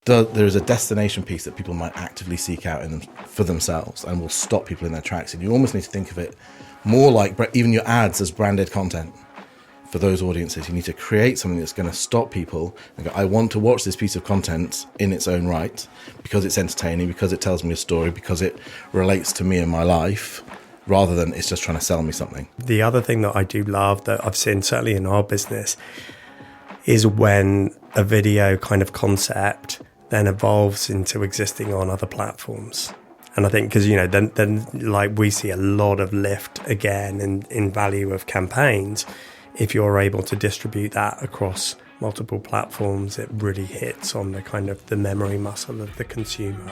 there is a destination piece that people might actively seek out for themselves and will stop people in their tracks. And you almost need to think of it more like even your ads as branded content for those audiences. You need to create something that's going to stop people and go, I want to watch this piece of content in its own right because it's entertaining, because it tells me a story, because it relates to me and my life, rather than it's just trying to sell me something. The other thing that I do love that I've seen certainly in our business is when a video kind of concept then evolves into existing on other platforms. And I think because, then like we see a lot of lift again in value of campaigns. If you're able to distribute that across multiple platforms, it really hits on the kind of the memory muscle of the consumer.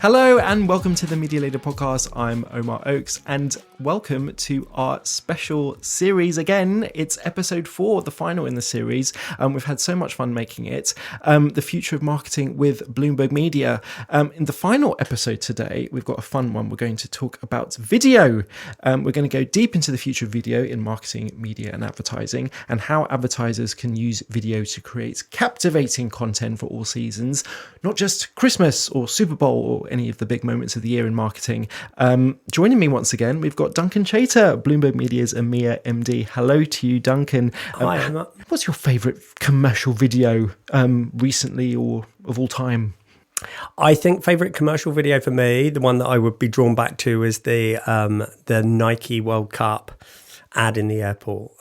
Hello and welcome to the Media Leader Podcast. I'm Omar Oakes and welcome to our special series again. It's episode 4, the final in the series. We've had so much fun making it. The future of marketing with Bloomberg Media. In the final episode today, we've got a fun one. We're going to talk about video. We're going to go deep into the future of video in marketing, media and advertising, and how advertisers can use video to create captivating content for all seasons, not just Christmas or Super Bowl or any of the big moments of the year in marketing. Joining me once again, we've got Duncan Chater, Bloomberg Media's EMEA MD. Hello to you, Duncan. Hi, Emma. What's your favourite commercial video recently or of all time? I think favourite commercial video for me, the one that I would be drawn back to is the Nike World Cup ad in the airport.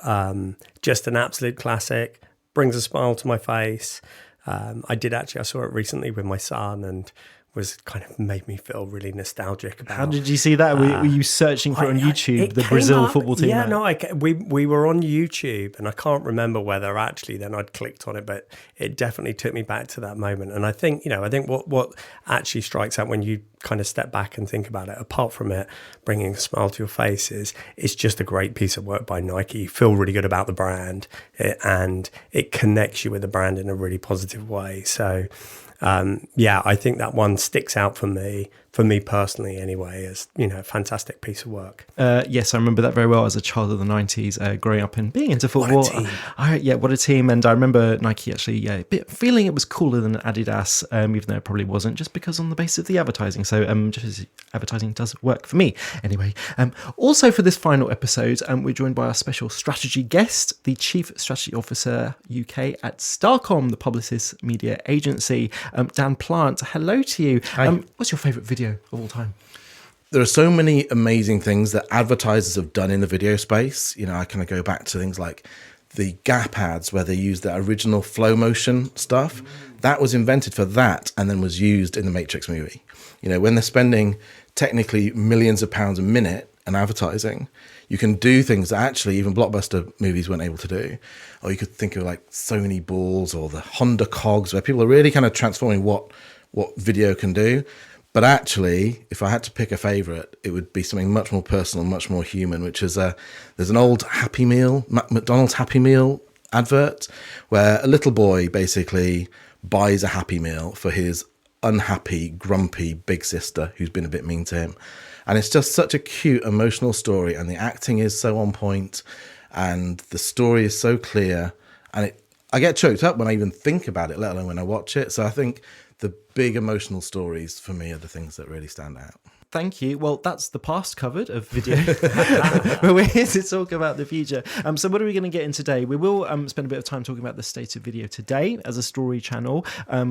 Just an absolute classic, brings a smile to my face. I saw it recently with my son and was kind of made me feel really nostalgic about. How did you see that? Were you searching for it on YouTube, the Brazil football team? Yeah, we were on YouTube, and I can't remember whether actually then I'd clicked on it, but it definitely took me back to that moment. And I think what actually strikes out when you kind of step back and think about it, apart from it bringing a smile to your face, is it's just a great piece of work by Nike. You feel really good about the brand, and it connects you with the brand in a really positive way. So I think that one sticks out for me personally anyway, as, a fantastic piece of work. Yes, I remember that very well as a child of the 90s, growing up and being into football. What a team. What a team. And I remember Nike actually feeling it was cooler than Adidas, even though it probably wasn't, just because on the basis of the advertising. So just as advertising does work for me anyway. Also for this final episode, we're joined by our special strategy guest, the Chief Strategy Officer UK at Starcom, the Publicis media agency, Dan Plant. Hello to you. What's your favourite video of all time? There are so many amazing things that advertisers have done in the video space. I kind of go back to things like the Gap ads where they used the original flow motion stuff. That was invented for that and then was used in the Matrix movie. When they're spending technically millions of pounds a minute on advertising, you can do things that actually even blockbuster movies weren't able to do. Or you could think of like Sony balls or the Honda cogs, where people are really kind of transforming what video can do. But actually, if I had to pick a favourite, it would be something much more personal, much more human, which is there's an old Happy Meal, McDonald's Happy Meal advert, where a little boy basically buys a Happy Meal for his unhappy, grumpy big sister who's been a bit mean to him. And it's just such a cute, emotional story, and the acting is so on point, and the story is so clear, and I get choked up when I even think about it, let alone when I watch it. So I think the big emotional stories for me are the things that really stand out. Thank you. Well, that's the past covered of video. But we're here to talk about the future. So what are we going to get in today? We will spend a bit of time talking about the state of video today as a story channel.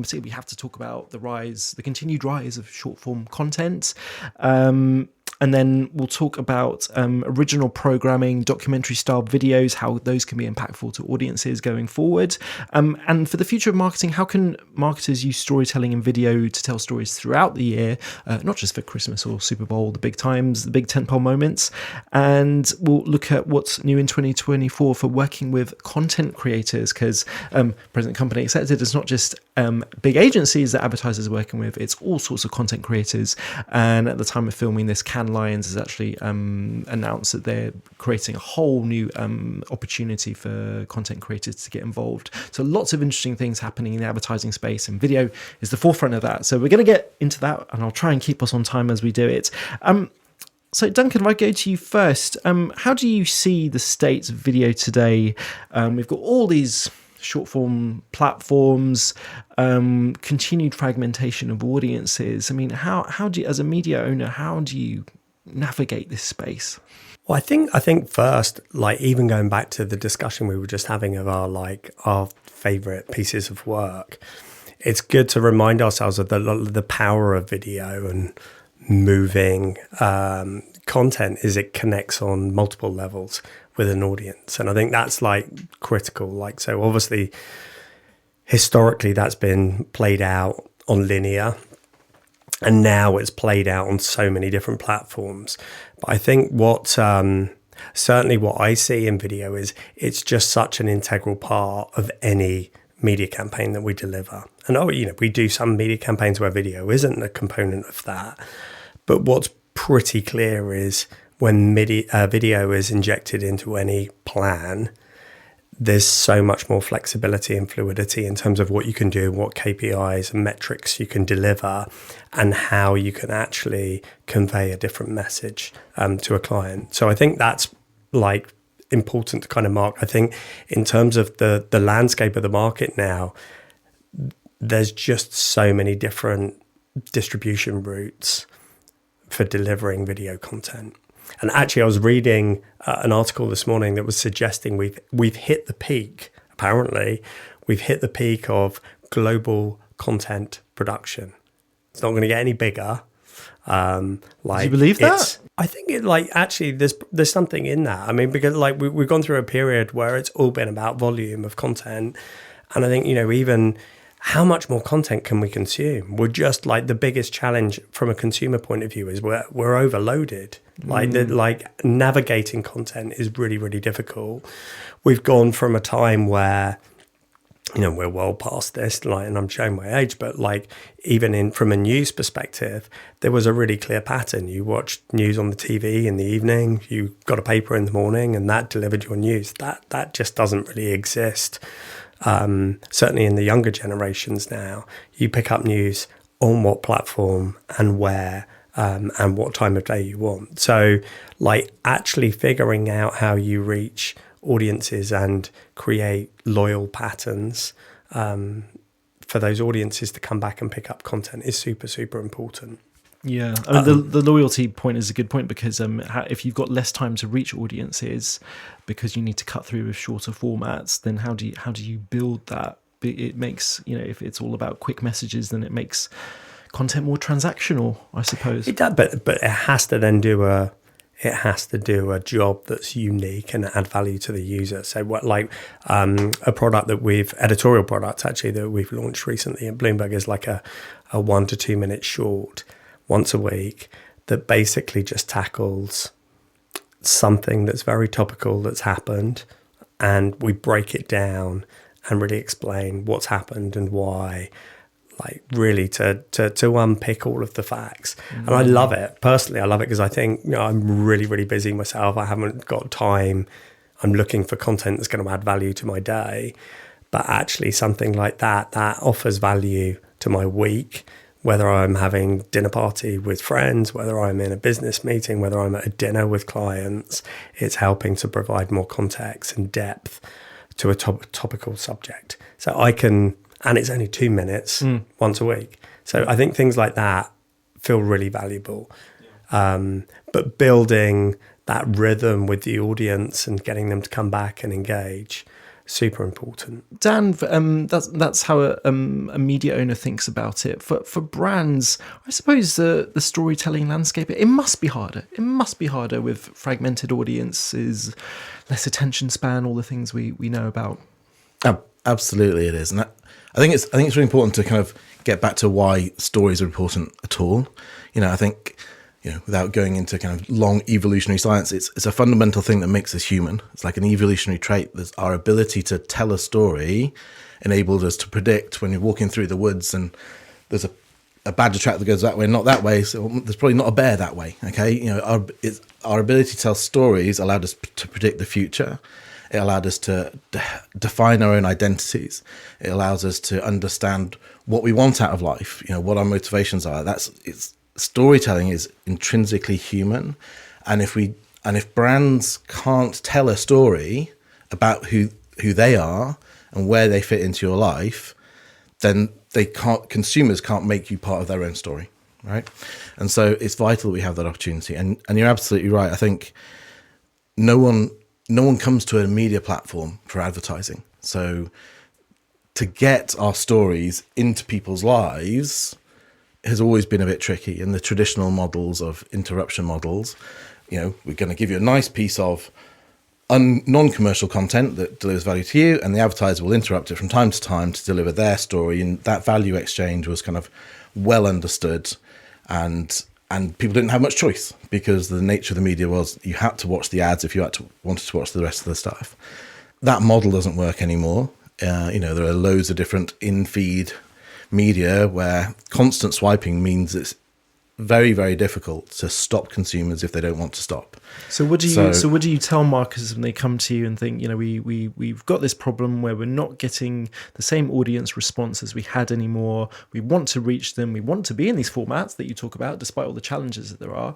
So we have to talk about the continued rise of short form content. And then we'll talk about original programming, documentary-style videos, how those can be impactful to audiences going forward. And for the future of marketing, how can marketers use storytelling and video to tell stories throughout the year, not just for Christmas or Super Bowl, the big times, the big tentpole moments. And we'll look at what's new in 2024 for working with content creators, because Present Company Accepted is not just big agencies that advertisers are working with, it's all sorts of content creators. And at the time of filming this, Cannes Lions has actually announced that they're creating a whole new opportunity for content creators to get involved. So lots of interesting things happening in the advertising space, and video is the forefront of that. So we're going to get into that, and I'll try and keep us on time as we do it. So, Duncan, if I go to you first, how do you see the state of video today? We've got all these short form platforms, continued fragmentation of audiences. I mean, how do you, as a media owner, how do you navigate this space? Well, I think first, like even going back to the discussion we were just having of our favorite pieces of work, it's good to remind ourselves of the power of video and moving content is it connects on multiple levels with an audience. And I think that's like critical. Like, so obviously historically that's been played out on linear, and now it's played out on so many different platforms. But I think what certainly what I see in video is it's just such an integral part of any media campaign that we deliver. And we do some media campaigns where video isn't a component of that. But what's pretty clear is when video is injected into any plan, there's so much more flexibility and fluidity in terms of what you can do, what KPIs and metrics you can deliver, and how you can actually convey a different message to a client. So I think that's like important to kind of mark. I think in terms of the landscape of the market now, there's just so many different distribution routes for delivering video content. And actually, I was reading an article this morning that was suggesting we've hit the peak. Apparently, we've hit the peak of global content production. It's not going to get any bigger. Do you believe that? I think it actually there's something in that. I mean, because we've gone through a period where it's all been about volume of content, and I think even how much more content can we consume? We're just the biggest challenge from a consumer point of view is we're overloaded. Navigating content is really, really difficult. We've gone from a time where, we're well past this, and I'm showing my age, but even from a news perspective, there was a really clear pattern. You watched news on the TV in the evening, you got a paper in the morning, and that delivered your news. That just doesn't really exist. Certainly in the younger generations now, you pick up news on what platform and where, and what time of day you want. So actually figuring out how you reach audiences and create loyal patterns for those audiences to come back and pick up content is super, super important. Yeah, I mean, the loyalty point is a good point because if you've got less time to reach audiences because you need to cut through with shorter formats, then how do you build that? It makes, if it's all about quick messages, then it makes content more transactional, I suppose. It does, but it has to then do a job that's unique and add value to the user. So a product editorial product actually that we've launched recently at Bloomberg is a 1 to 2 minute short once a week that basically just tackles something that's very topical that's happened, and we break it down and really explain what's happened and why, really to unpick all of the facts. Mm-hmm. And I love it. Personally, I love it because I think I'm really, really busy myself. I haven't got time. I'm looking for content that's going to add value to my day. But actually something like that offers value to my week, whether I'm having dinner party with friends, whether I'm in a business meeting, whether I'm at a dinner with clients. It's helping to provide more context and depth to a topical subject. So I can, and it's only 2 minutes once a week. So I think things like that feel really valuable. But building that rhythm with the audience and getting them to come back and engage, super important. Dan, that's how a media owner thinks about it. For brands, I suppose the storytelling landscape, it must be harder. It must be harder with fragmented audiences, less attention span, all the things we know about. Absolutely, it is, and I think it's really important to kind of get back to why stories are important at all. I think without going into kind of long evolutionary science, it's a fundamental thing that makes us human. It's like an evolutionary trait. There's our ability to tell a story enabled us to predict when you're walking through the woods and there's a badger track that goes that way, not that way. So there's probably not a bear that way. Okay, our ability to tell stories allowed us to predict the future. It allowed us to define our own identities. It allows us to understand what we want out of life. What our motivations are. Storytelling is intrinsically human, And if brands can't tell a story about who they are and where they fit into your life, then consumers can't make you part of their own story, right? And so it's vital that we have that opportunity. And you're absolutely right. I think no one comes to a media platform for advertising. So to get our stories into people's lives has always been a bit tricky. And the traditional models of interruption models, we're going to give you a nice piece of non-commercial content that delivers value to you, and the advertiser will interrupt it from time to time to deliver their story. And that value exchange was kind of well understood, and people didn't have much choice because the nature of the media was you had to watch the ads if you wanted to watch the rest of the stuff. That model doesn't work anymore. There are loads of different in-feed media where constant swiping means it's very, very difficult to stop consumers if they don't want to stop. So what do you tell marketers when they come to you and think, we've got this problem where we're not getting the same audience response as we had anymore. We want to reach them. We want to be in these formats that you talk about, despite all the challenges that there are.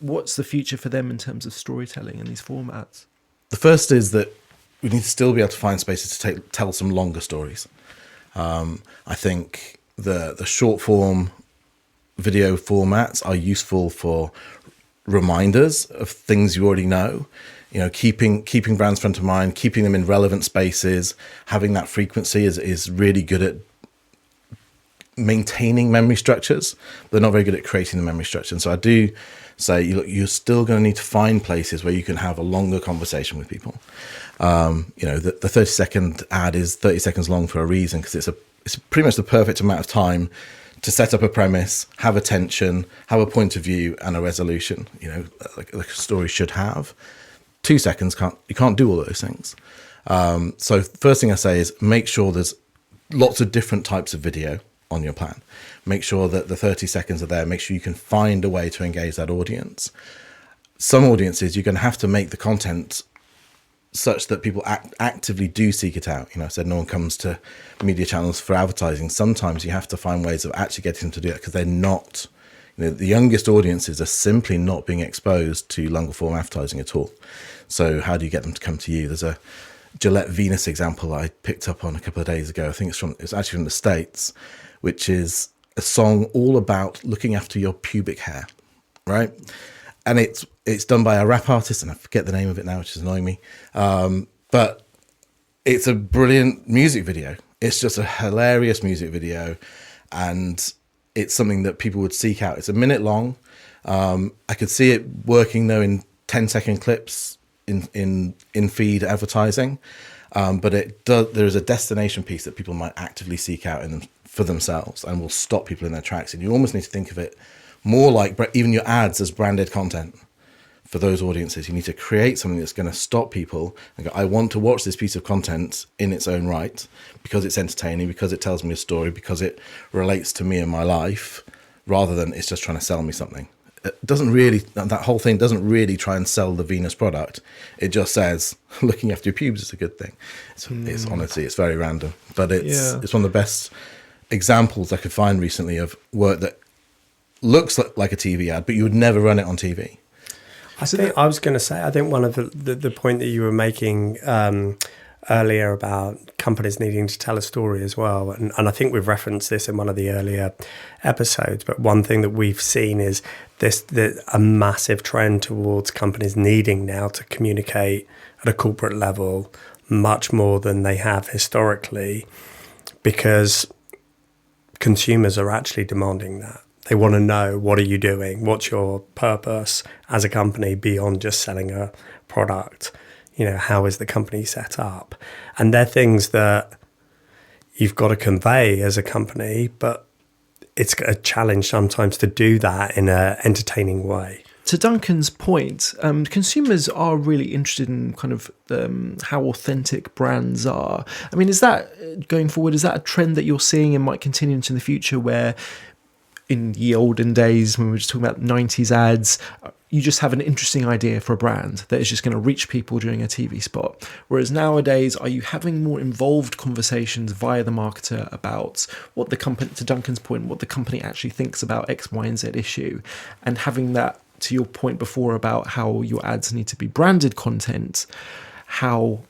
What's the future for them in terms of storytelling in these formats? The first is that we need to still be able to find spaces to tell some longer stories. I think the short form video formats are useful for reminders of things you already know, keeping brands front of mind, keeping them in relevant spaces. Having that frequency is really good at maintaining memory structures. They're not very good at creating the memory structure. And so I do say, you're still going to need to find places where you can have a longer conversation with people. The 30-second ad is 30 seconds long for a reason, because it's pretty much the perfect amount of time to set up a premise, have a tension, have a point of view, and a resolution. Like a story should have. 2 seconds you can't do all those things. So first thing I say is make sure there's lots of different types of video on your plan. Make sure that the 30 seconds are there. Make sure you can find a way to engage that audience. Some audiences, you're going to have to make the content such that people actively do seek it out. I said no one comes to media channels for advertising. Sometimes you have to find ways of actually getting them to do it, because they're not, the youngest audiences are simply not being exposed to longer form advertising at all. So how do you get them to come to you? There's a Gillette Venus example I picked up on a couple of days ago. I think it's actually from the States, which is a song all about looking after your pubic hair, right? And it's done by a rap artist, and I forget the name of it now, which is annoying me. But it's a brilliant music video. It's just a hilarious music video, and it's something that people would seek out. It's a minute long. I could see it working though in 10-second clips in feed advertising, but there is a destination piece that people might actively seek out for themselves, and will stop people in their tracks. And you almost need to think of it more like even your ads as branded content for those audiences. You need to create something that's going to stop people and go, I want to watch this piece of content in its own right, because it's entertaining, because it tells me a story, because it relates to me and my life, rather than it's just trying to sell me something. That whole thing doesn't really try and sell the Venus product. It just says looking after your pubes is a good thing. It's honestly, it's very random, but it's one of the best examples I could find recently of work that looks like a TV ad, but you would never run it on TV. I think one of the point that you were making earlier about companies needing to tell a story as well, and I think we've referenced this in one of the earlier episodes, but one thing that we've seen is a massive trend towards companies needing now to communicate at a corporate level much more than they have historically, because consumers are actually demanding that. They want to know, what are you doing? What's your purpose as a company beyond just selling a product? How is the company set up? And they're things that you've got to convey as a company, but it's a challenge sometimes to do that in an entertaining way. To Duncan's point, consumers are really interested in kind of how authentic brands are. I mean, is that going forward, is that a trend that you're seeing and might continue into the future, where in the olden days, when we were just talking about 90s ads, you just have an interesting idea for a brand that is just going to reach people during a TV spot. Whereas nowadays, are you having more involved conversations via the marketer about what the company, to Duncan's point, what the company actually thinks about X, Y, and Z issue, and having that to your point before about how your ads need to be branded content, how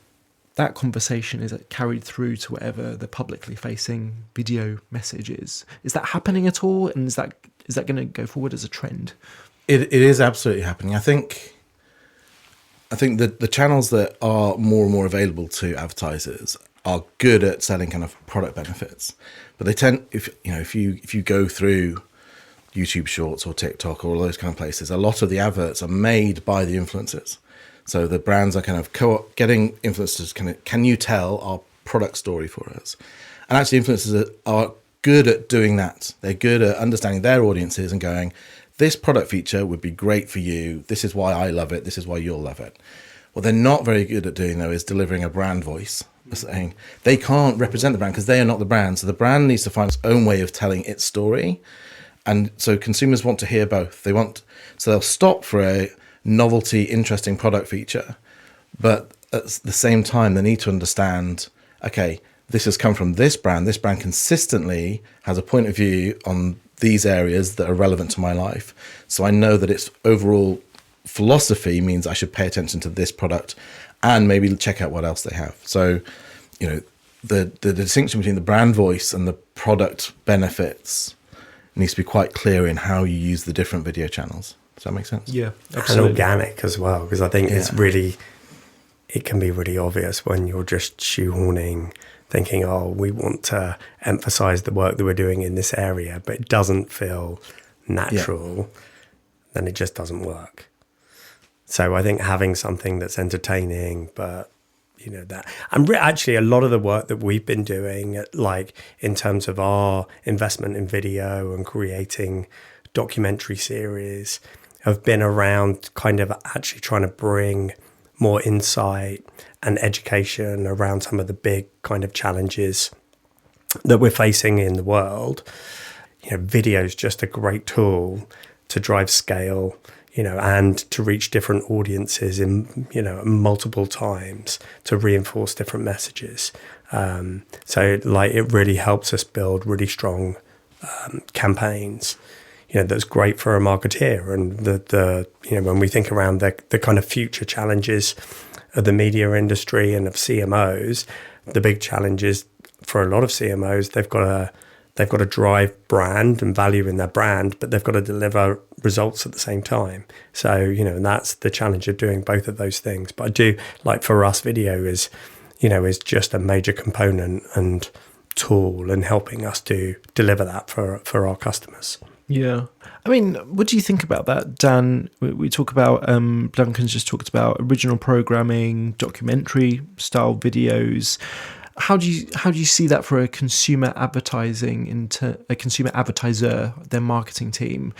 that conversation is carried through to whatever the publicly facing video message is. Is that happening at all? And is that going to go forward as a trend? It is absolutely happening. I think that the channels that are more and more available to advertisers are good at selling kind of product benefits, but they tend, if you go through YouTube Shorts or TikTok or all those kind of places, a lot of the adverts are made by the influencers. So the brands are kind of getting influencers can you tell our product story for us? And actually influencers are good at doing that. They're good at understanding their audiences and going, this product feature would be great for you. This is why I love it. This is why you'll love it. What they're not very good at doing, though, is delivering a brand voice. Saying they can't represent the brand because they are not the brand. So the brand needs to find its own way of telling its story. And so consumers want to hear both. So they'll stop for a novelty, interesting product feature. But at the same time, they need to understand, okay, this has come from this brand. This brand consistently has a point of view on these areas that are relevant to my life. So I know that its overall philosophy means I should pay attention to this product and maybe check out what else they have. So, the distinction between the brand voice and the product benefits needs to be quite clear in how you use the different video channels. Does that make sense? Yeah, absolutely. And organic as well, because I think it can be really obvious when you're just shoehorning, thinking, oh, we want to emphasize the work that we're doing in this area, but it doesn't feel natural, then it just doesn't work. So I think having something that's entertaining, but that, and actually a lot of the work that we've been doing, like in terms of our investment in video and creating documentary series, have been around kind of actually trying to bring more insight and education around some of the big kind of challenges that we're facing in the world. Video is just a great tool to drive scale, and to reach different audiences in, multiple times to reinforce different messages. So it really helps us build really strong campaigns, that's great for a marketeer. And the when we think around the kind of future challenges of the media industry and of CMOs, the big challenge is for a lot of CMOs, they've got to drive brand and value in their brand, but they've got to deliver results at the same time. So, and that's the challenge of doing both of those things. But I do, like for us, video is just a major component and tool in helping us to deliver that for our customers. Yeah. I mean, what do you think about that, Dan? We talk about, Duncan's just talked about original programming, documentary style videos. How do you see that for a consumer advertising a consumer advertiser, their marketing team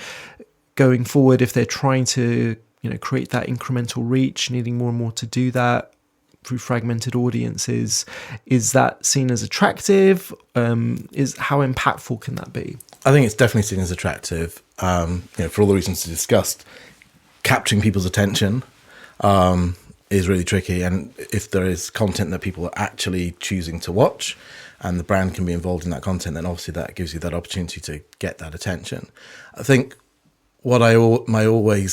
going forward, if they're trying to create that incremental reach, needing more and more to do that through fragmented audiences? Is that seen as attractive? Is how impactful can that be? I think it's definitely seen as attractive. For all the reasons discussed, capturing people's attention is really tricky, and if there is content that people are actually choosing to watch and the brand can be involved in that content, then obviously that gives you that opportunity to get that attention. I think what my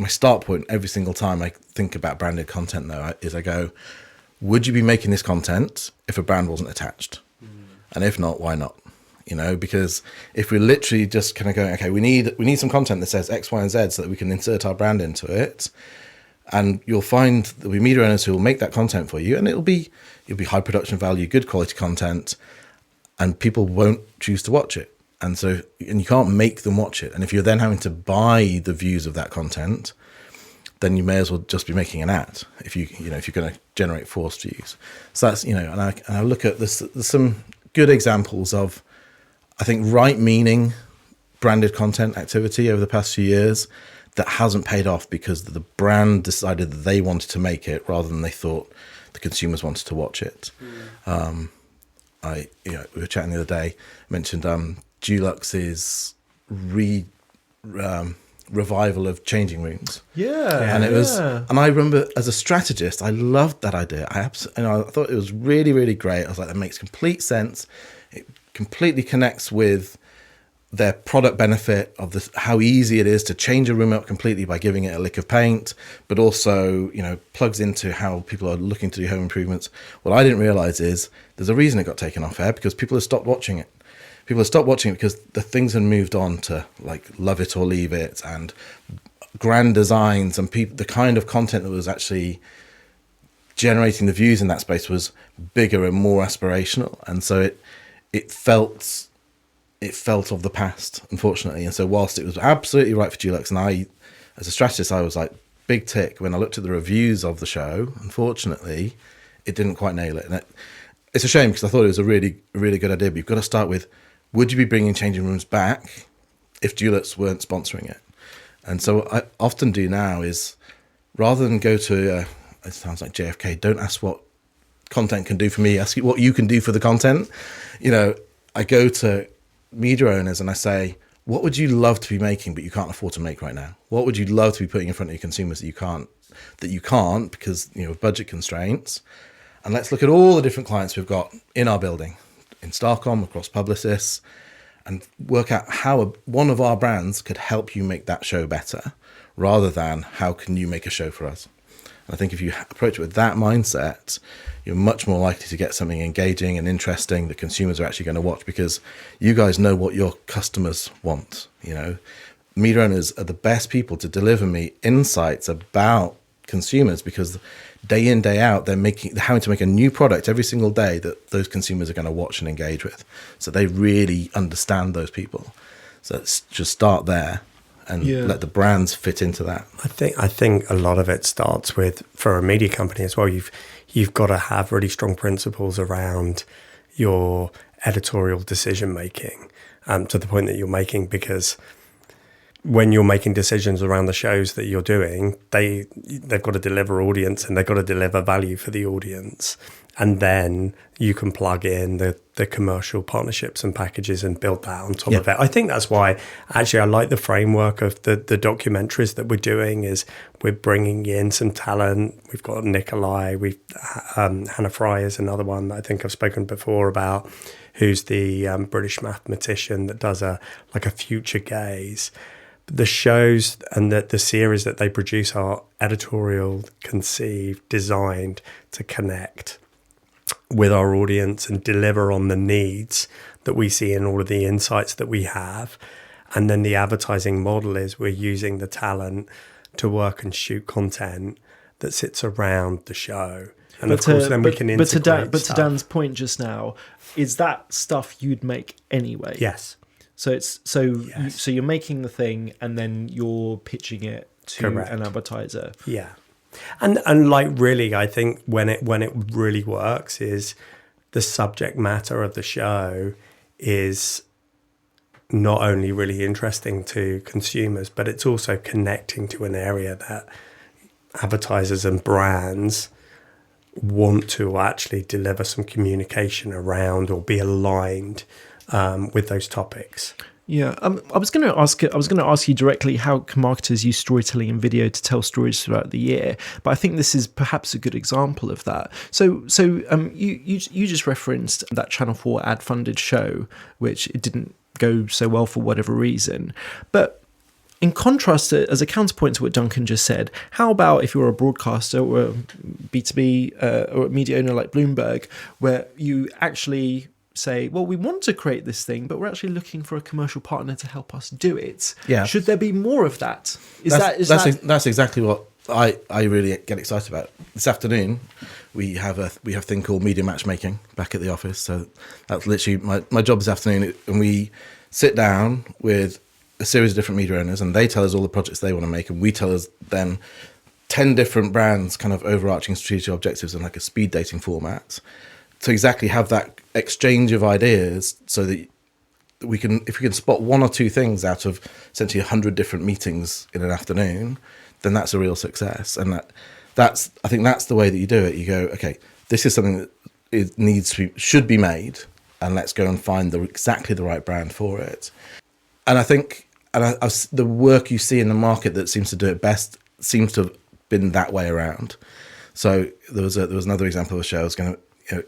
start point every single time I think about branded content, though, is I go, would you be making this content if a brand wasn't attached? And if not, why not? Because if we're literally just kind of going, okay, we need some content that says X, Y, and Z so that we can insert our brand into it. And you'll find there'll be media owners who will make that content for you, and it'll be high production value, good quality content, and people won't choose to watch it. And you can't make them watch it. And if you're then having to buy the views of that content, then you may as well just be making an ad if you're going to generate forced views. So that's and I look at this. There's some good examples of, I think, right-meaning branded content activity over the past few years that hasn't paid off because the brand decided that they wanted to make it rather than they thought the consumers wanted to watch it. We were chatting the other day, mentioned Dulux's revival of changing rooms. Yeah. And it was, and I remember as a strategist, I loved that idea. I thought it was really, really great. I was like, that makes complete sense. It completely connects with their product benefit of this, how easy it is to change a room up completely by giving it a lick of paint, but also, plugs into how people are looking to do home improvements. What I didn't realize is there's a reason it got taken off air, because people have stopped watching it. People have stopped watching it because the things have moved on to like Love It or Leave It and grand designs, and the kind of content that was actually generating the views in that space was bigger and more aspirational. And so it felt of the past, unfortunately. And so whilst it was absolutely right for Dulux, and I, as a strategist, I was like, big tick when I looked at the reviews of the show, unfortunately, it didn't quite nail it. And it's a shame, because I thought it was a really, really good idea. But you've got to start with, would you be bringing changing rooms back if Dulux weren't sponsoring it? And so what I often do now is, rather than go to, it sounds like JFK, don't ask what content can do for me, ask what you can do for the content. I go to media owners and I say, what would you love to be making but you can't afford to make right now? What would you love to be putting in front of your consumers that you can't because of budget constraints? And let's look at all the different clients we've got in our building, in Starcom, across Publicis, and work out how one of our brands could help you make that show better, rather than how can you make a show for us. And I think if you approach it with that mindset, you're much more likely to get something engaging and interesting that consumers are actually going to watch, because you guys know what your customers want. Media owners are the best people to deliver me insights about consumers, because day in, day out, they're having to make a new product every single day that those consumers are going to watch and engage with. So they really understand those people. So let's just start there and let the brands fit into that. I think a lot of it starts with, for a media company as well, you've got to have really strong principles around your editorial decision making, to the point that you're making, because when you're making decisions around the shows that you're doing, they've got to deliver audience, and they've got to deliver value for the audience. And then you can plug in the commercial partnerships and packages and build that on top of it. I think that's why actually I like the framework of the documentaries that we're doing. Is we're bringing in some talent. We've got Nikolai, Hannah Fry is another one that I think I've spoken before about, who's the British mathematician that does a future gaze. The shows and the series that they produce are editorial conceived, designed to connect with our audience and deliver on the needs that we see in all of the insights that we have. And then the advertising model is we're using the talent to work and shoot content that sits around the show. And of course, then we can integrate But to Dan's point just now, is that stuff you'd make anyway? Yes. So so you're making the thing and then you're pitching it to an advertiser. Yeah. And like really, I think when it really works is the subject matter of the show is not only really interesting to consumers, but it's also connecting to an area that advertisers and brands want to actually deliver some communication around or be aligned with those topics. Yeah, I was going to ask you directly, how can marketers use storytelling in video to tell stories throughout the year? But I think this is perhaps a good example of that. So you just referenced that Channel 4 ad-funded show, which it didn't go so well for whatever reason. But in contrast, as a counterpoint to what Duncan just said, how about if you're a broadcaster or a B2B or a media owner like Bloomberg, where you actually say, well, we want to create this thing, but we're actually looking for a commercial partner to help us do it. Yeah. Should there be more of that? That's exactly what I really get excited about. This afternoon, we have a thing called media matchmaking back at the office. So that's literally my job this afternoon. And we sit down with a series of different media owners, and they tell us all the projects they want to make, and we tell them 10 different brands, kind of overarching strategic objectives in like a speed dating format, to exactly have that exchange of ideas, so that if we can spot one or two things out of essentially 100 different meetings in an afternoon, then that's a real success. And I think that's the way that you do it. You go, okay, this is something that should be made, and let's go and find exactly the right brand for it. And I think the work you see in the market that seems to do it best seems to have been that way around. So there was another example of a show I was going to.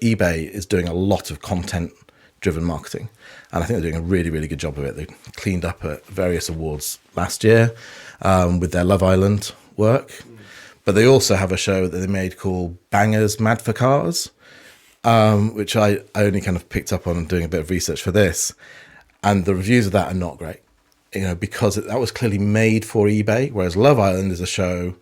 eBay is doing a lot of content driven marketing. And I think they're doing a really, really good job of it. They cleaned up at various awards last year with their Love Island work. But they also have a show that they made called Bangers Mad for Cars, which I only kind of picked up on doing a bit of research for this. And the reviews of that are not great, because that was clearly made for eBay, whereas Love Island is a show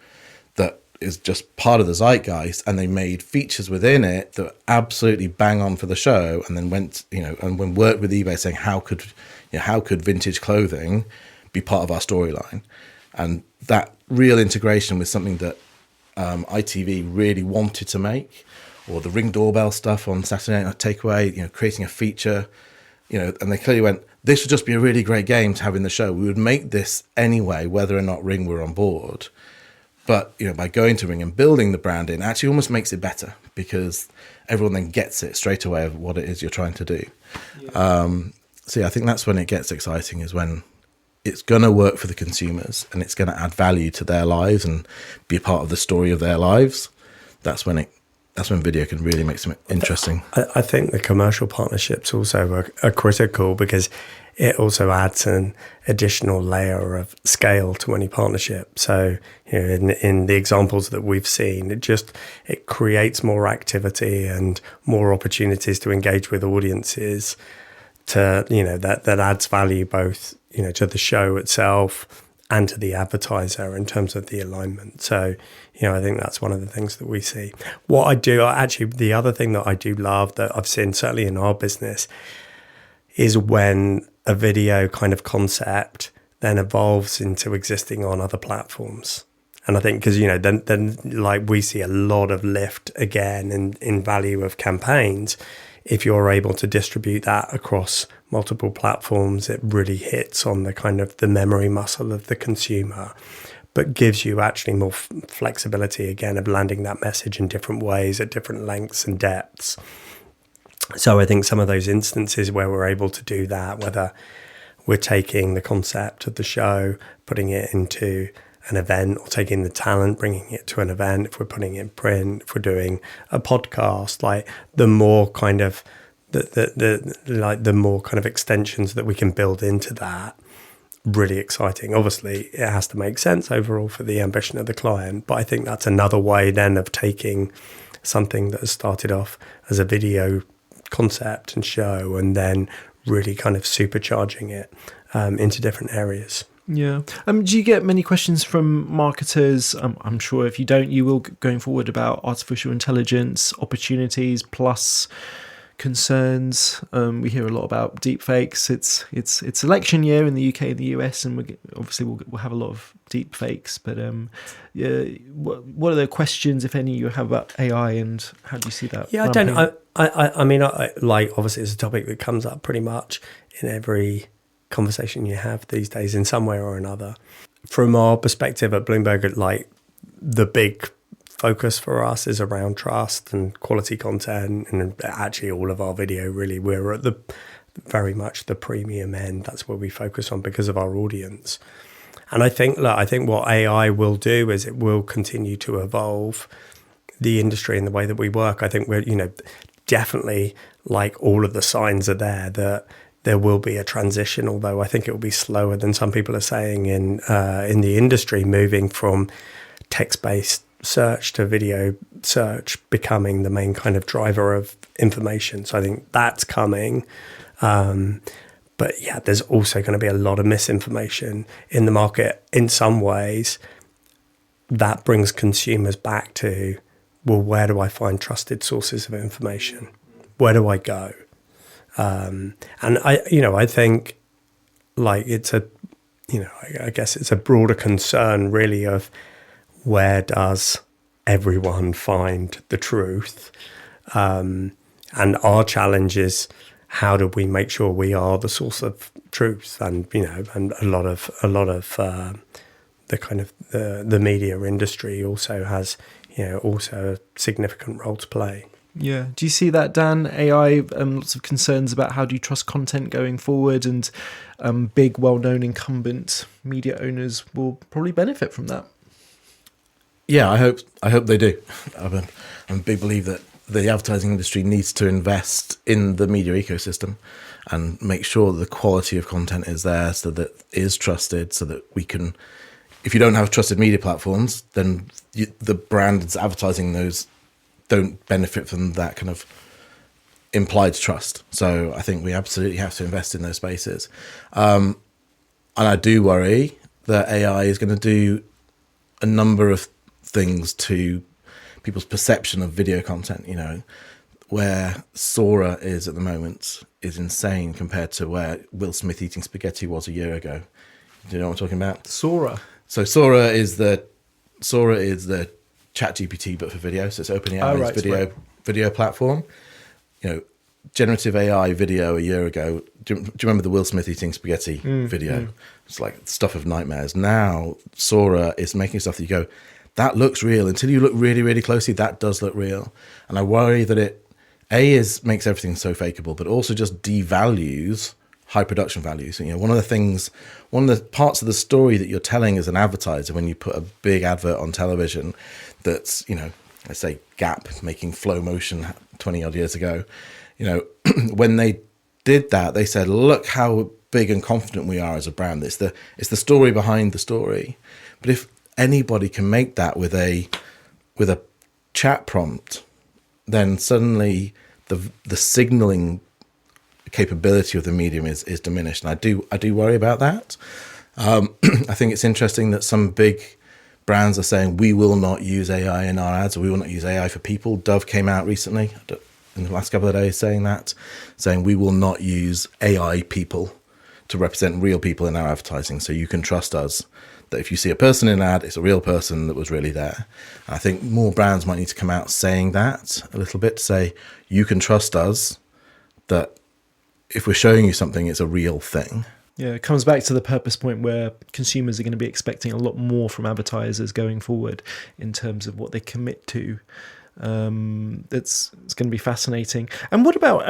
that is just part of the zeitgeist, and they made features within it that absolutely bang on for the show, and then went, and when worked with eBay saying how could vintage clothing be part of our storyline, and that real integration with something that ITV really wanted to make, or the Ring doorbell stuff on Saturday Night Takeaway, creating a feature, and they clearly went, this would just be a really great game to have in the show. We would make this anyway, whether or not Ring were on board. But, by going to Ring and building the brand in, actually almost makes it better, because everyone then gets it straight away of what it is you're trying to do. Yeah. So I think that's when it gets exciting, is when it's going to work for the consumers and it's going to add value to their lives and be a part of the story of their lives. That's when video can really make something interesting. I think the commercial partnerships also are critical, because it also adds an additional layer of scale to any partnership. So, in the examples that we've seen, it creates more activity and more opportunities to engage with audiences. That adds value both to the show itself and to the advertiser in terms of the alignment. So, I think that's one of the things that we see. The other thing that I do love that I've seen certainly in our business is when a video kind of concept then evolves into existing on other platforms. And I think because, then like we see a lot of lift again in value of campaigns. If you're able to distribute that across multiple platforms, it really hits on the kind of the memory muscle of the consumer, but gives you actually more flexibility again of landing that message in different ways at different lengths and depths. So I think some of those instances where we're able to do that, whether we're taking the concept of the show, putting it into an event, or taking the talent, bringing it to an event, if we're putting it in print, if we're doing a podcast, like the more kind of the more kind of extensions that we can build into that, really exciting. Obviously, it has to make sense overall for the ambition of the client, but I think that's another way then of taking something that has started off as a video concept and show, and then really kind of supercharging it into different areas. Yeah. Do you get many questions from marketers? I'm sure if you don't, you will going forward, about artificial intelligence opportunities plus concerns. We hear a lot about deep fakes. It's election year in the UK and the US, and we'll have a lot of deep fakes. But what are the questions, if any, you have about AI, and how do you see that? Yeah, I mean, obviously it's a topic that comes up pretty much in every conversation you have these days in some way or another. From our perspective at Bloomberg, like the big focus for us is around trust and quality content, and actually all of our video, really, we're at the very much the premium end. That's where we focus on because of our audience. And I think what AI will do is it will continue to evolve the industry and the way that we work. I think we're, definitely, like, all of the signs are there that there will be a transition, although I think it will be slower than some people are saying in the industry, moving from text-based search to video search becoming the main kind of driver of information. So I think that's coming. But yeah, there's also going to be a lot of misinformation in the market. In some ways, that brings consumers back to, well, where do I find trusted sources of information? Where do I go? And I think, like, it's I guess it's a broader concern, really, of where does everyone find the truth? And our challenge is, how do we make sure we are the source of truth? And and a lot of the kind of the media industry also has also a significant role to play. Yeah. Do you see that, Dan? AI, lots of concerns about how do you trust content going forward, and big, well-known incumbent media owners will probably benefit from that. Yeah, I hope they do. I'm a big believer the advertising industry needs to invest in the media ecosystem and make sure that the quality of content is there, so that it is trusted, so that we can, if you don't have trusted media platforms, then the brands advertising those don't benefit from that kind of implied trust. So I think we absolutely have to invest in those spaces. And I do worry that AI is going to do a number of things to people's perception of video content. You know, where Sora is at the moment is insane compared to where Will Smith eating spaghetti was a year ago. Do you know what I'm talking about? Sora. So Sora is the ChatGPT but for video. So it's OpenAI's video platform. You know, generative AI video a year ago. Do you remember the Will Smith eating spaghetti video? It's like stuff of nightmares. Now Sora is making stuff that you go, that looks real. Until you look really, really closely, that does look real. And I worry that it makes everything so fakeable, but also just devalues high production values. You know, one of the parts of the story that you're telling as an advertiser when you put a big advert on television that's, you know, let's say Gap making flow motion 20 odd years ago, you know, when they did that, they said, look how big and confident we are as a brand. It's the story behind the story. But if anybody can make that with a chat prompt, then suddenly the signaling capability of the medium is diminished, and I do worry about that. I think it's interesting that some big brands are saying we will not use AI in our ads, or we will not use AI for people. Dove came out recently in the last couple of days saying we will not use AI people to represent real people in our advertising. So you can trust us that if you see a person in an ad, it's a real person that was really there. And I think more brands might need to come out saying that a little bit, to say you can trust us that if we're showing you something, it's a real thing. Yeah, it comes back to the purpose point where consumers are going to be expecting a lot more from advertisers going forward in terms of what they commit to. It's going to be fascinating. And what about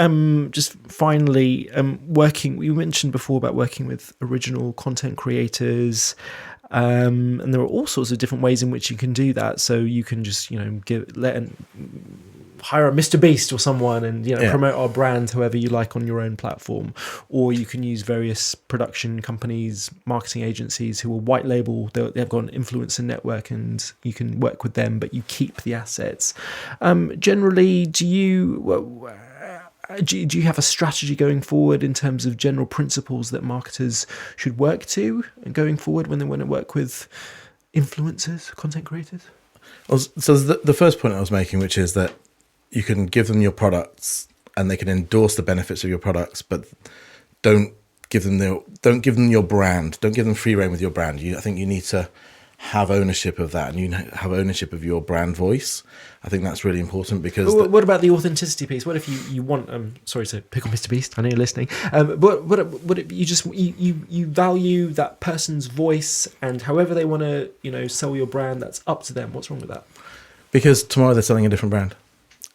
just finally working? We mentioned before about working with original content creators. And there are all sorts of different ways in which you can do that. So you can just, you know, hire a Mr. Beast or someone and, you know, promote our brand however you like on your own platform. Or you can use various production companies, marketing agencies who will white label. They've got an influencer network and you can work with them, but you keep the assets. Generally, do you have a strategy going forward in terms of general principles that marketers should work to going forward when they want to work with influencers, content creators? Well, so the first point I was making, which is that you can give them your products and they can endorse the benefits of your products, but don't give them your brand. Don't give them free rein with your brand. I think you need to have ownership of that, and you have ownership of your brand voice. I think that's really important because. What about the authenticity piece? What if you want? Sorry to pick on Mr. Beast. I know you're listening. But what if you just you value that person's voice, and however they want to, you know, sell your brand, that's up to them. What's wrong with that? Because tomorrow they're selling a different brand,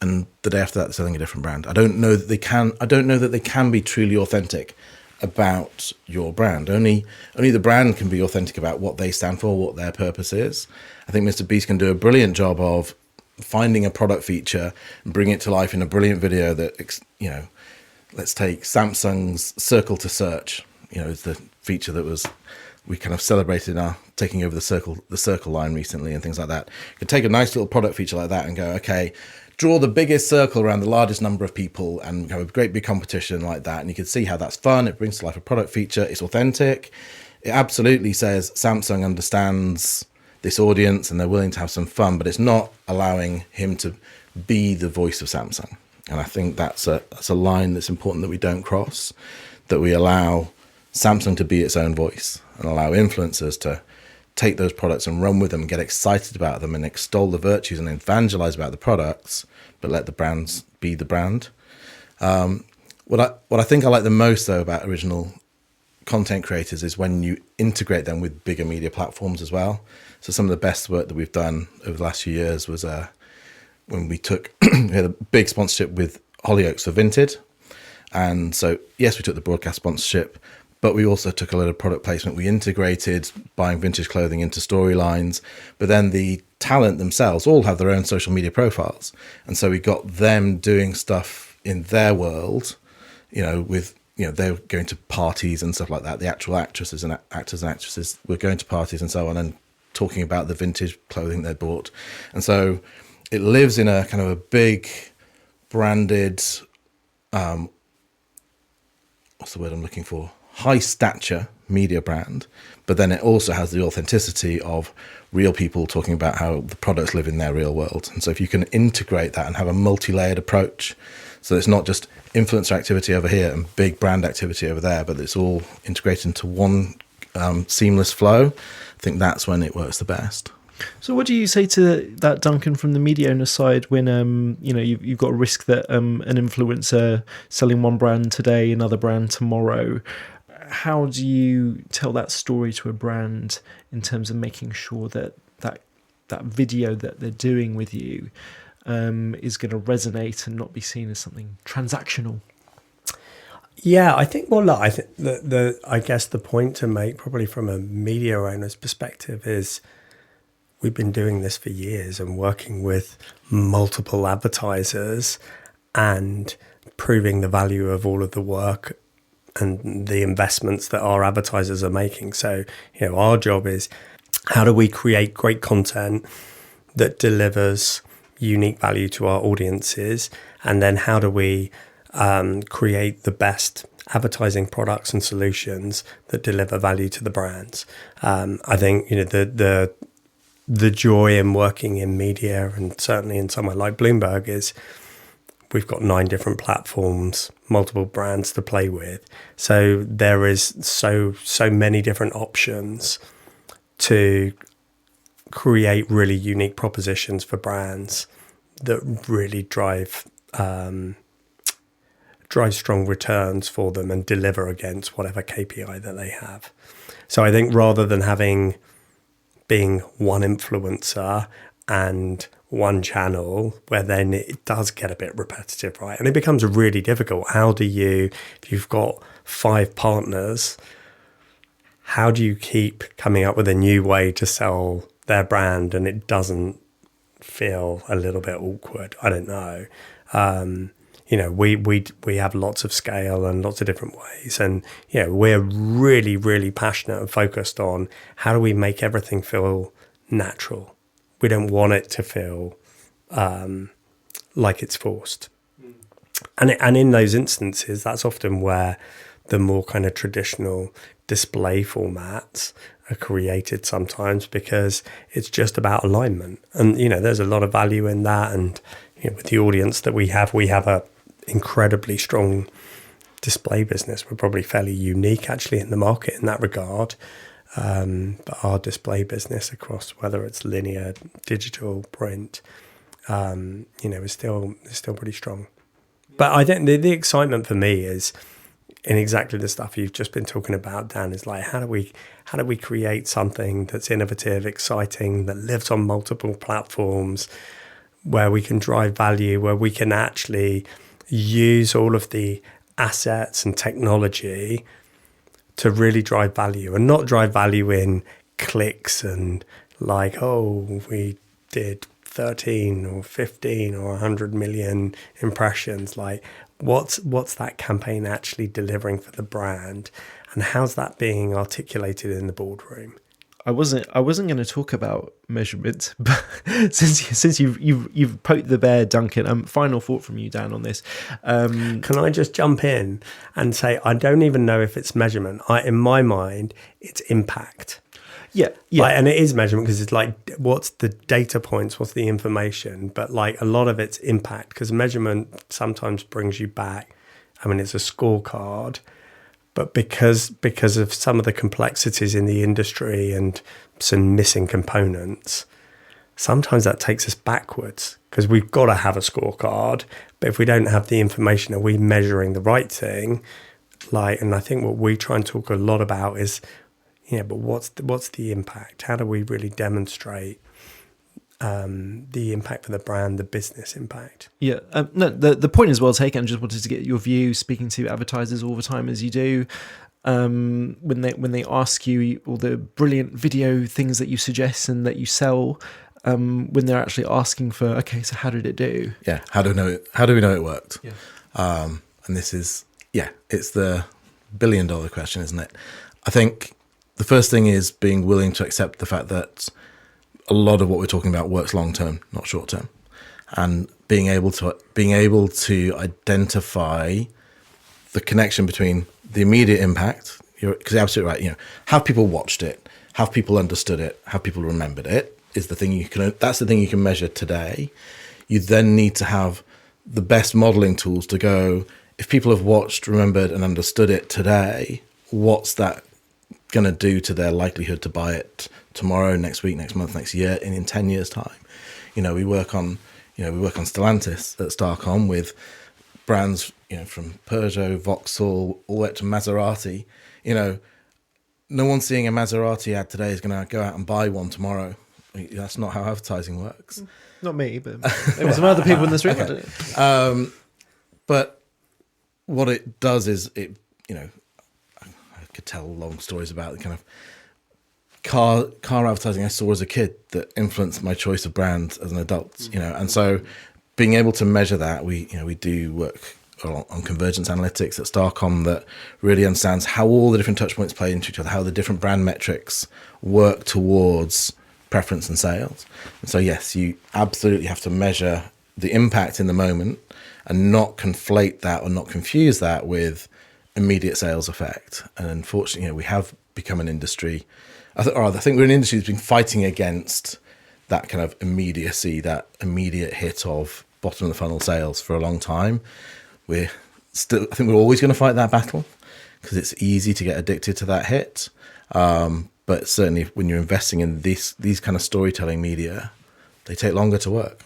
and the day after that they're selling a different brand. I don't know that they can be truly authentic about your brand. Only the brand can be authentic about what they stand for, what their purpose is. I think Mr. Beast can do a brilliant job of finding a product feature and bring it to life in a brilliant video that, you know, let's take Samsung's Circle to Search, you know, is the feature that we kind of celebrated our taking over the circle line recently and things like that. You could take a nice little product feature like that and go, okay, draw the biggest circle around the largest number of people and have a great big competition like that. And you can see how that's fun. It brings to life a product feature. It's authentic. It absolutely says Samsung understands this audience and they're willing to have some fun, but it's not allowing him to be the voice of Samsung. And I think that's a line that's important that we don't cross, that we allow Samsung to be its own voice and allow influencers to take those products and run with them and get excited about them and extol the virtues and evangelize about the products, but let the brands be the brand. What I think I like the most, though, about original content creators is when you integrate them with bigger media platforms as well. So some of the best work that we've done over the last few years was when we had a big sponsorship with Hollyoaks for Vinted. And so, yes, we took the broadcast sponsorship, But we also took a lot of product placement. We integrated buying vintage clothing into storylines, but then the talent themselves all have their own social media profiles. And so we got them doing stuff in their world, with, they're going to parties and stuff like that. The actual actors and actresses were going to parties and so on and talking about the vintage clothing they bought. And so it lives in a kind of a big branded, what's the word I'm looking for? High stature media brand, but then it also has the authenticity of real people talking about how the products live in their real world. And so if you can integrate that and have a multi-layered approach, so it's not just influencer activity over here and big brand activity over there, but it's all integrated into one seamless flow, I think that's when it works the best. So what do you say to that, Duncan, from the media owner side, when you've got a risk that an influencer selling one brand today, another brand tomorrow? How do you tell that story to a brand in terms of making sure that video that they're doing with you is going to resonate and not be seen as something transactional? Yeah, I think. Well, look, I think I guess the point to make, probably from a media owner's perspective, is we've been doing this for years and working with multiple advertisers and proving the value of all of the work and the investments that our advertisers are making. So, our job is, how do we create great content that delivers unique value to our audiences? And then how do we create the best advertising products and solutions that deliver value to the brands? I think, the joy in working in media, and certainly in somewhere like Bloomberg, is we've got 9 different platforms, multiple brands to play with. So there is so many different options to create really unique propositions for brands that really drive strong returns for them and deliver against whatever KPI that they have. So I think rather than being one influencer and one channel, where then it does get a bit repetitive, right? And it becomes really difficult. If you've got 5 partners, how do you keep coming up with a new way to sell their brand and it doesn't feel a little bit awkward? I don't know. We have lots of scale and lots of different ways, and we're really, really passionate and focused on how do we make everything feel natural. We don't want it to feel like it's forced. And in those instances, that's often where the more kind of traditional display formats are created sometimes, because it's just about alignment. And, there's a lot of value in that. And with the audience that we have a incredibly strong display business. We're probably fairly unique actually in the market in that regard. But our display business across whether it's linear, digital, print, is still pretty strong. But I think the excitement for me is in exactly the stuff you've just been talking about, Dan, is like, how do we create something that's innovative, exciting, that lives on multiple platforms, where we can drive value, where we can actually use all of the assets and technology to really drive value, and not drive value in clicks and like, we did 13 or 15 or 100 million impressions. Like, what's that campaign actually delivering for the brand, and how's that being articulated in the boardroom? I wasn't going to talk about measurement, but since you've poked the bear, Duncan, final thought from you, Dan, on this. Can I just jump in and say, I don't even know if it's measurement. In my mind, it's impact. Yeah. And it is measurement, because it's like, what's the data points, what's the information? But like, a lot of it's impact, because measurement sometimes brings you back. I mean, it's a scorecard. But because of some of the complexities in the industry and some missing components, sometimes that takes us backwards, because we've got to have a scorecard. But if we don't have the information, are we measuring the right thing? And I think what we try and talk a lot about is, but what's the impact? How do we really demonstrate the impact for the brand, the business impact? Yeah, no, the point is well taken. I just wanted to get your view, speaking to advertisers all the time as you do. when they ask you all the brilliant video things that you suggest and that you sell, when they're actually asking for, okay, so how did it do? Yeah, how do we know it worked? Yeah. And this is, it's the billion-dollar question, isn't it? I think the first thing is being willing to accept the fact that a lot of what we're talking about works long-term, not short-term, and being able to identify the connection between the immediate impact, because you're absolutely right, have people watched it, have people understood it, have people remembered it, is the thing that's the thing you can measure today. You then need to have the best modeling tools to go, if people have watched, remembered, and understood it today, what's that going to do to their likelihood to buy it tomorrow, next week, next month, next year, and in 10 years' time? We work on Stellantis at Starcom with brands, from Peugeot, Vauxhall, all the way up to Maserati. No one seeing a Maserati ad today is going to go out and buy one tomorrow. That's not how advertising works. Not me, but there were some other people in this room. Okay. But what it does is I could tell long stories about the kind of car advertising I saw as a kid that influenced my choice of brands as an adult. And so being able to measure that, we do work on convergence analytics at Starcom that really understands how all the different touch points play into each other, how the different brand metrics work towards preference and sales. And so yes, you absolutely have to measure the impact in the moment and not conflate that or not confuse that with immediate sales effect. And unfortunately, we have become an industry, I think we're an industry that's been fighting against that kind of immediacy, that immediate hit of bottom of the funnel sales for a long time. I think we're always going to fight that battle because it's easy to get addicted to that hit. But certainly when you're investing in these kind of storytelling media, they take longer to work.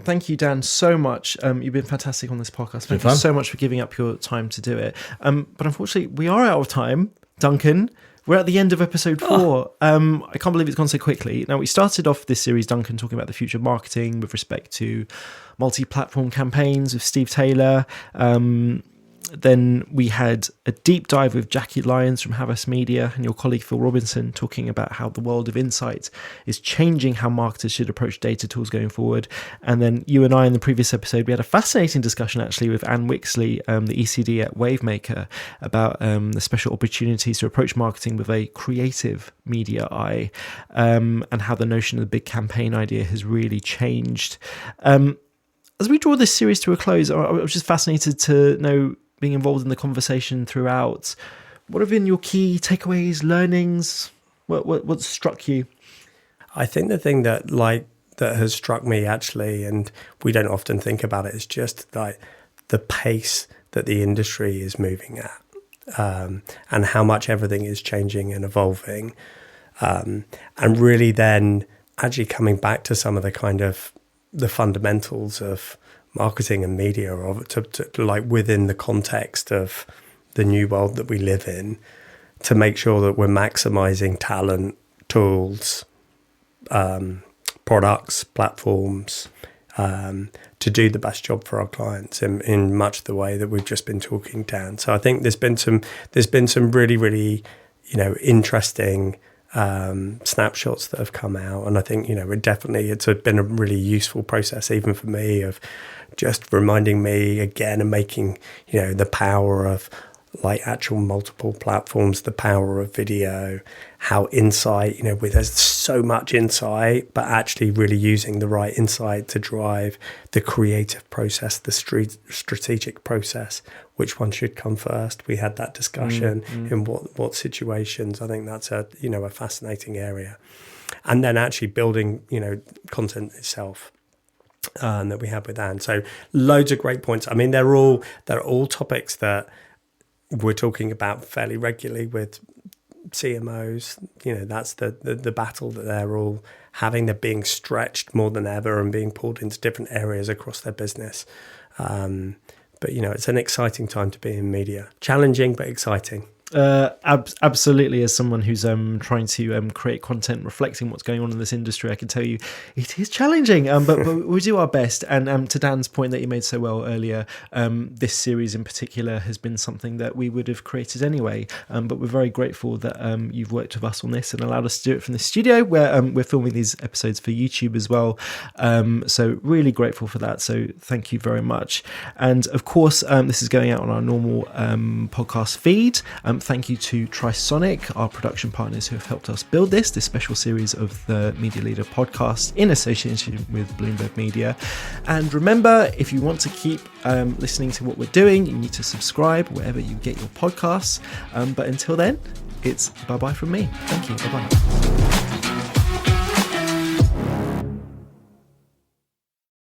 Thank you, Dan, so much. You've been fantastic on this podcast. Thank you so much for giving up your time to do it. But unfortunately, we are out of time. Duncan, we're at the end of episode 4. I can't believe it's gone so quickly. Now, we started off this series, Duncan, talking about the future of marketing with respect to multi-platform campaigns with Steve Taylor. Then we had a deep dive with Jackie Lyons from Havas Media and your colleague Phil Robinson talking about how the world of insight is changing how marketers should approach data tools going forward. And then you and I in the previous episode, we had a fascinating discussion actually with Anne Wixley, the ECD at Wavemaker, about the special opportunities to approach marketing with a creative media eye, and how the notion of the big campaign idea has really changed. As we draw this series to a close, I was just fascinated to know, being involved in the conversation throughout, what have been your key takeaways, learnings? What struck you? I think the thing that has struck me actually, and we don't often think about it, is just like the pace that the industry is moving at, and how much everything is changing and evolving, and really then actually coming back to some of the kind of the fundamentals of marketing and media, or to like within the context of the new world that we live in, to make sure that we're maximizing talent, tools, products, platforms, to do the best job for our clients in much the way that we've just been talking, Dan. So I think there's been some really, really, interesting snapshots that have come out, and I think it's been a really useful process even for me of just reminding me again and making the power of like actual multiple platforms, the power of video, how insight, there's so much insight, but actually really using the right insight to drive the creative process, the strategic process, which one should come first. We had that discussion in what situations. I think that's a fascinating area. And then actually building, content itself. That we had with Anne. So loads of great points. I mean, they're all topics that we're talking about fairly regularly with CMOs. That's the battle that they're all having. They're being stretched more than ever and being pulled into different areas across their business. But it's an exciting time to be in media. Challenging, but exciting. Absolutely. As someone who's trying to create content reflecting what's going on in this industry, I can tell you it is challenging, but we do our best. And to Dan's point that you made so well earlier, this series in particular has been something that we would have created anyway, but we're very grateful that you've worked with us on this and allowed us to do it from the studio where we're filming these episodes for YouTube as well. So really grateful for that. So thank you very much. And of course, this is going out on our normal podcast feed. Thank you to Trisonic, our production partners who have helped us build this special series of the Media Leader podcast in association with Bloomberg Media. And remember, if you want to keep listening to what we're doing, you need to subscribe wherever you get your podcasts. But until then, it's bye-bye from me. Thank you. Bye-bye.